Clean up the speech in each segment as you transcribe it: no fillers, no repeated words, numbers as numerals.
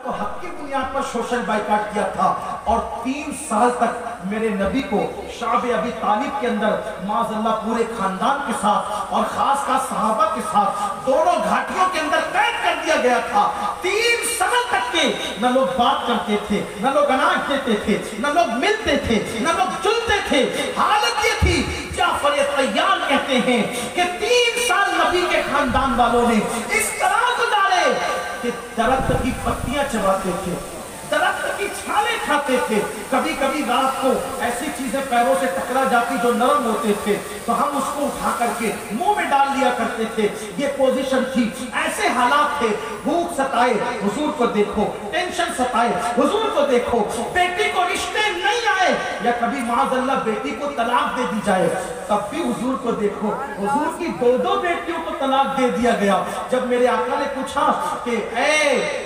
تو حق کی بنیاد پر سوشل بائیکاٹ کیا تھا، اور 3 سال تک میرے نبی کو شعب ابی طالب کے اندر معاذ اللہ پورے خاندان کے ساتھ اور خاص خاص صحابہ کے ساتھ دونوں گھاٹیوں کے اندر قید کر دیا گیا تھا۔ 3 سال تک کے نہ لوگ بات کرتے تھے، نہ لوگ اناج دیتے تھے، نہ لوگ ملتے تھے، نہ لوگ جلتے تھے۔ حالت یہ تھی، جعفر طیار کہتے ہیں کہ 3 سال نبی کے خاندان والوں نے اس طرح گزارے کہ درخت کی پتیاں چباتے تھے، درخت کی چھالیں کھاتے تھے، کبھی کبھی رات کو ایسی چیزیں پیروں سے ٹکرا جاتی جو نرم ہوتے تھے تو ہم اس کو اٹھا کر کے منہ میں ڈال لیا کرتے تھے۔ یہ پوزیشن تھی، ایسے حالات تھے۔ بھوک ستائے، حضور کو دیکھو، ٹینشن ستائے، حضور کو دیکھو، بیٹی کو رشتے نہیں آئے، یا کبھی معاذ اللہ بیٹی کو طلاق دے دی جائے تب بھی حضور کو دیکھو، حضور کی 2 بیٹیوں کو طلاق دے دیا گیا۔ جب میرے آقا نے پوچھا کہ اے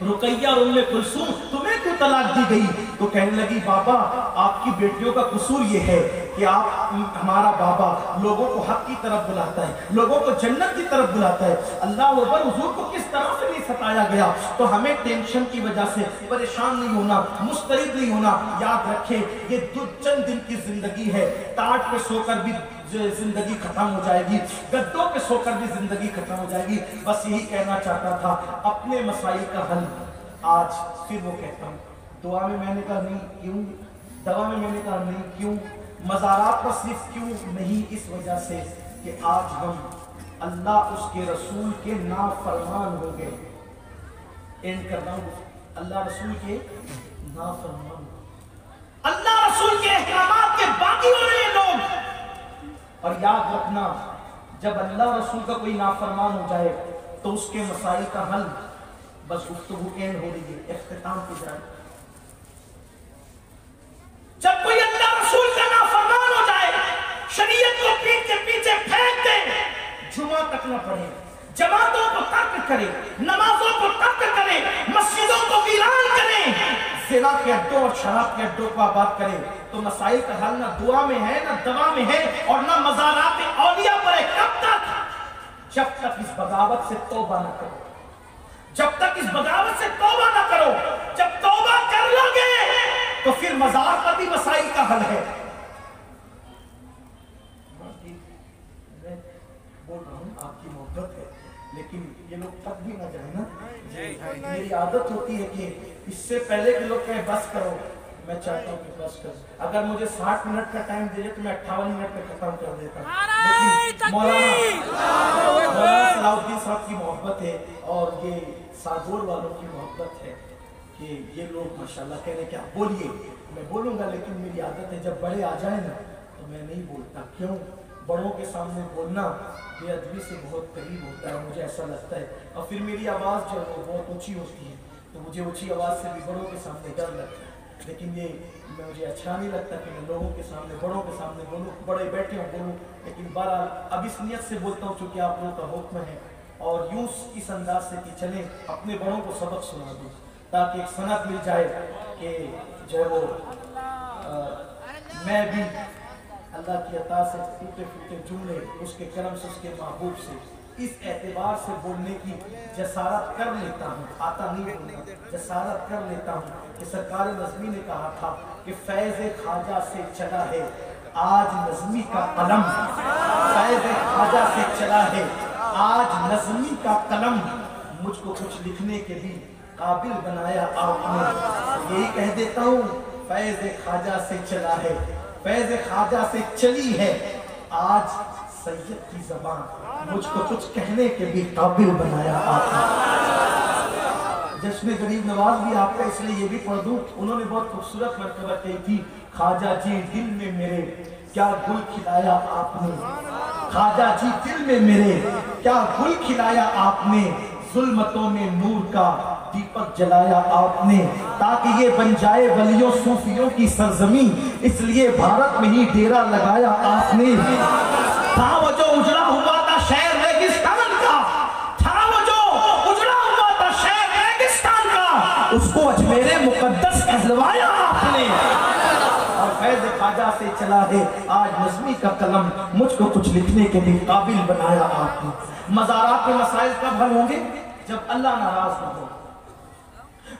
رقیہ اور ام کلثوم تمہیں کیوں طلاق دی گئی، تو کہنے لگی بابا آپ کی بیٹیوں کا قصور یہ ہے کہ آپ ہمارا بابا لوگوں کو حق کی طرف بلاتا ہے، لوگوں کو جنت کی طرف بلاتا ہے۔ اللہ اکبر، حضور کو کس طرح سے نہیں ستایا گیا۔ تو ہمیں ٹینشن کی وجہ سے پریشان نہیں ہونا، مضطرب نہیں ہونا۔ یاد رکھیں یہ چند دن کی زندگی ہے، ٹاٹ پہ سو کر بھی زندگی ختم ہو جائے گی، گدوں پہ سو کر بھی زندگی ختم ہو جائے گی۔ بس یہی کہنا چاہتا تھا، اپنے مسائل کا حل آج پھر وہ کہتا ہوں۔ دعا میں نے کہا نہیں کیوں، دوا میں نے کہا نہیں کیوں، مزارات پر صرف کیوں نہیں، اس وجہ سے کہ آج ہم اللہ اس کے رسول کے نافرمان ہو گئے۔ اینڈ کر رہا ہوں، اللہ رسول کے نافرمان، اللہ رسول کے احکامات کے باقی ہو رہے ہیں لوگ۔ اور یاد رکھنا، جب اللہ رسول کا کوئی نافرمان ہو جائے تو اس کے مسائل کا حل بس گفتگو اینڈ ہو رہی ہے، اختتام کی جائے۔ جب کوئی اللہ رسول کا نافرمان ہو جائے، شریعت کو پیٹ کے پیچھے پھینک دے، جمعہ تک نہ پڑھے، جماعتوں کو ترک کرے، نمازوں کو ترک کرے، مسجدوں کو ویران کرے، زنا کے اڈوں اور شراب کے اڈوں کو آباد کرے، تو مسائل کا حل نہ دعا میں ہے، نہ دوا میں ہے، اور نہ مزارات اولیاء پر ہے۔ کب تک؟ جب تک اس بغاوت سے توبہ نہ کرو، جب تک اس بغاوت سے توبہ نہ کرو۔ جب توبہ کر لو گے تو پھر مزار پر بھی مسائل کا حل ہے۔ میں بول رہا ہوں آپ کی محبت ہے، لیکن یہ لوگ تک بھی نہ جائیں نا۔ میری عادت ہوتی ہے کہ اس سے پہلے کہ لوگ کہیں بس کرو، میں چاہتا ہوں کہ بس کرو۔ اگر مجھے 60 منٹ کا ٹائم دے تو میں 58 منٹ میں ختم کر دیتا ہوں، لیکن مولانا صلاح الدین صاحب کی محبت ہے اور یہ ساگور والوں کی محبت ہے کہ یہ لوگ ماشاءاللہ کہہ رہے کہ آپ بولیے، میں بولوں گا، لیکن میری عادت ہے جب بڑے آ جائیں نا تو میں نہیں بولتا۔ کیوں؟ بڑوں کے سامنے بولنا بے ادبی سے بہت قریب ہوتا ہے، مجھے ایسا لگتا ہے، اور پھر میری آواز جو ہے وہ بہت اونچی ہوتی ہے، تو مجھے اونچی آواز سے بھی بڑوں کے سامنے ڈر لگتا ہے۔ لیکن یہ مجھے اچھا نہیں لگتا کہ میں لوگوں کے سامنے، بڑوں کے سامنے بولوں، بڑے بیٹھے ہوں بولوں، لیکن بہرحال اب اس نیت سے بولتا ہوں چونکہ آپ لوگوں کا حکم ہے، اور یوں اس انداز سے کہ چلیں اپنے بڑوں کو سبق سنا دوں تاکہ ایک سند مل جائے کہ جو وہ میں بھی اللہ کی عطا سے ٹوٹے پھوٹے جملے اس کے کرم سے، اس کے محبوب سے اس اعتبار سے بولنے کی جسارت کر لیتا ہوں، آتا نہیں بولنا، جسارت کر لیتا ہوں کہ سرکار نظمی نے کہا تھا کہ فیض خواجہ سے چلا ہے آج نظمی کا قلم، فیض خواجہ سے چلا ہے آج نظمی کا قلم، مجھ کو کچھ لکھنے کے بھی قابل بنایا آپ نے۔ یہی کہہ دیتا ہوں، فیض خواجہ سے چلا ہے، فیض خواجہ سے چلی ہے آج سید کی زبان، مجھ کو کچھ کہنے کے بھی قابل بنایا آپ نے۔ جشن غریب نواز بھی آپ کا اس لیے یہ بھی پڑھ دوں، انہوں نے بہت خوبصورت مرتبہ کہی تھی، خواجہ جی دل میں میرے کیا گل کھلایا آپ نے، خواجہ جی دل میں میرے کیا گل کھلایا آپ نے، ظلمتوں میں نور کا دیپک جلایا آپ نے، تاکہ یہ بن جائے ولیوں صوفیوں کی سرزمین، اس لیے بھارت میں ہی ڈیرا لگایا آپ نے۔ تھا وہ جو اجڑا ہوا تھا شہر ریگستان کا، تھا وہ جو اجڑا ہوا تھا شہر ریگستان کا، اس کو اجمیر مقدس کہلوایا آپ نے، اور فیض خواجہ سے چلا ہے آج نظمی کا قلم، مجھ کو کچھ لکھنے کے بھی قابل بنایا آپ نے۔ مزارات کے مسائل کب حل ہوں گے؟ جب اللہ ناراض نہ ہو۔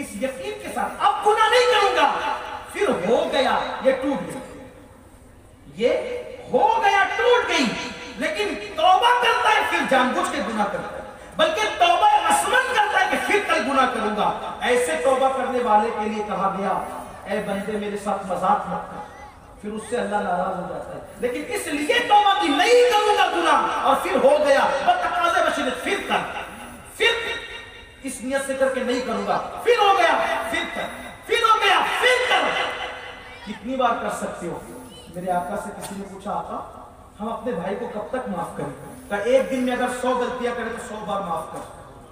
اس یقین کے ساتھ اب گناہ نہیں کروں گا، پھر ہو گیا یہ ٹوٹ گئی، یہ ہو گیا ٹوٹ گئی، لیکن توبہ کرتا ہے پھر جان بوجھ کے گناہ کرتا ہے، بلکہ توبہ عصمت کرتا ہے کہ پھر کل گناہ کروں گا۔ ایسے توبہ کرنے والے کے لیے کہا گیا اے بندے میرے ساتھ مذاق مت کر، پھر اس سے اللہ ناراض ہو جاتا ہے، لیکن اس لیے توبہ کی نہیں کروں گا گناہ، اور پھر ہو گیا بتقاضے بشریعت پھر کر، پھر اس نیت سے کر کے نہیں کروں گا، پھر ہو گیا پھر کر، پھر ہو گیا پھر کر۔ کتنی بار کر سکتے ہو؟ میرے آقا سے کسی نے پوچھا آقا ہم اپنے بھائی کو کب تک معاف کریں؟ کہ ایک دن میں اگر 100 غلطیاں کریں تو 100 بار معاف کر۔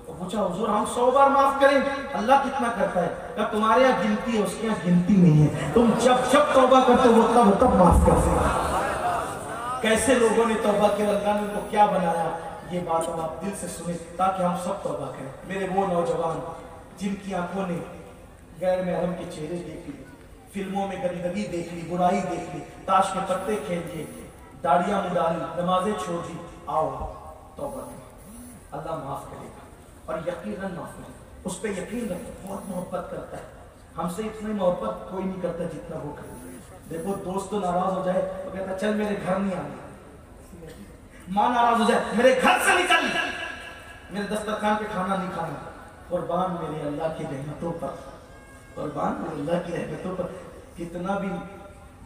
تو پوچھا حضور ہم 100 بار معاف کریں اللہ کتنا کرتا ہے؟ کہ تمہارے یہاں گنتی ہے اس کے یہاں گنتی نہیں ہے، تم جب جب توبہ کرتے ہو تب معاف کرتے ہو۔ کیسے لوگوں نے توبہ کی، اللہ نے ان کو کیا بنایا، یہ بات ہم آپ دل سے سنیں تاکہ ہم سب توبہ کریں۔ میرے وہ نوجوان جن کی آنکھوں نے غیر محرم کے چہرے دیکھ لی، فلموں میں گندگی دیکھ لی، برائی دیکھ لی، تاش کے پتے کھیل لیے، داڑیاں مڈالی، نمازیں چھوڑ دی، آؤ توبہ کریں، اللہ معاف کرے گا اور یقیناً معاف کرے گا۔ اس پہ یقین رکھو، بہت محبت کرتا ہے، ہم سے اتنی محبت کوئی نہیں کرتا جتنا وہ کرتا ہے۔ دیکھو دوست تو ناراض ہو جائے تو کہتا چل میرے گھر نہیں آنا، ماں ناراض ہو جائے میرے گھر سے نکل، میرے دسترخوان پہ کھانا نہیں کھانا، قربان میرے اللہ کی رحمتوں پر، قربان میرے اللہ کی رحمتوں پر، کتنا بھی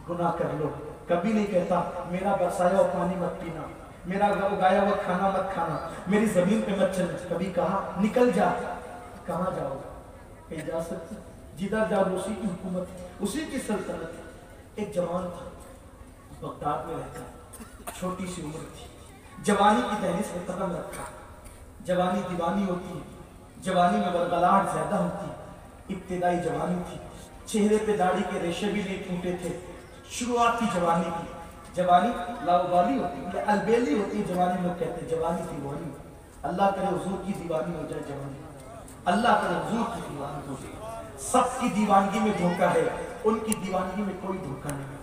گناہ کر لو کبھی نہیں کہتا میرا برسایا ہوا پانی مت پینا، میرا اگایا ہوا کھانا مت کھانا، میری زمین پہ مت چلنا۔ کبھی کہا نکل جا، کہاں جاؤ گا؟ کہیں جا سکتے؟ جدھر جاؤ اسی کی حکومت، اسی کی سلطنت۔ ایک جوان تھا بغداد میں رہتا، چھوٹی سی عمر تھی، جوانی کی دہلیز میں قدم رکھا۔ جوانی دیوانی ہوتی ہے، جوانی میں بلبلاہٹ زیادہ ہوتی ہے، ابتدائی جوانی تھی، چہرے پہ داڑھی کے ریشے بھی نہیں ٹوٹے تھے، شروعات کی جوانی کی۔ جوانی لاؤبالی ہوتی ہے، البیلی ہوتی ہے جوانی، لوگ کہتے ہیں جوانی دیوانی۔ اللہ کرے حضور کی دیوانی ہو جائے جوانی، اللہ کرے حضور کی دیوانی ہو جائے۔ سب کی دیوانگی میں دھوکہ ہے، ان کی دیوانگی میں کوئی دھوکہ نہیں۔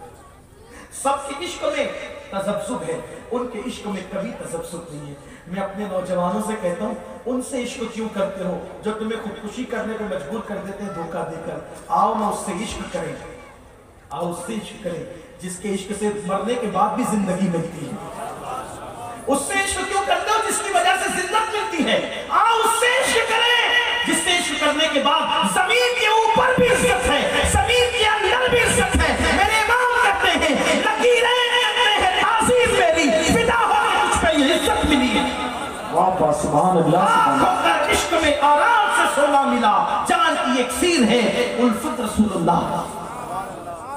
سب کے عشق میں تذبذب ہے، ان کے عشق میں کبھی تذبذب نہیں ہے۔ میں اپنے نوجوانوں سے کہتا ہوں ان سے عشق کیوں کرتے ہو جو تمہیں خودکشی کرنے پہ مجبور کر دیتے ہیں دھوکہ دے کر؟ آؤ نہ اس سے عشق کریں، آؤ اس سے عشق کریں جس کے عشق سے مرنے کے بعد بھی زندگی ملتی ہے۔ اس سے عشق کیوں کرتے ہو جس کی وجہ سے زندگی ملتی ہے؟ آؤ اس سے عشق کریں جس سے عشق کرنے کے بعد زمین کے اوپر بھی عزت ہے، زمین کے اندر بھی عزت ہے۔ میرے امام کہتے ہیں لکیریں کہتے ہیں تعظیم میری فدا ہو کے مجھ پہ یہ عزت ملی ہے۔ واہ سبحان اللہ، آنکھوں کا عشق میں آرام سے سونا ملا، جان کی ایک سیر ہے الفت رسول اللہ۔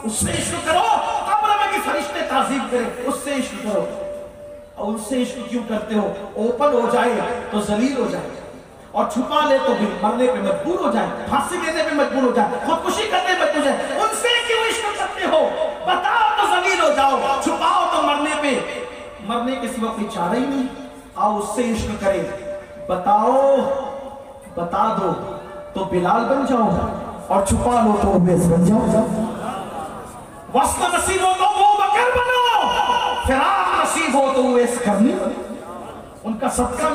اس سے عشق کرو، قبر میں بھی فرشتے تعظیم کریں، اس سے عشق کرو۔ اور ان سے عشق کیوں کرتے ہو؟ اوپن ہو جائے تو ذلیل ہو جائے، اور چھپا لے تو پھر مرنے پہ مجبور ہو جائے، پھانسی دینے پہ مجبور ہو جائے، خودکشی کرنے پہ مجبور ہو جائے۔ ان سے کیوں عشق کرتے ہو؟ بتاؤ تو ذلیل ہو جاؤ، چھپاؤ تو مرنے کے سوا کوئی چارہ ہی نہیں۔ آؤ اس سے عشق کریں، بتاؤ بتا دو تو بلال بن جاؤ، اور چھپا لو تو اویس بن جاؤ۔ وصل نصیب ہو تو ابو بکر بنو، فراق نصیب ہو تو اویس کرنی، ان کا صدقہ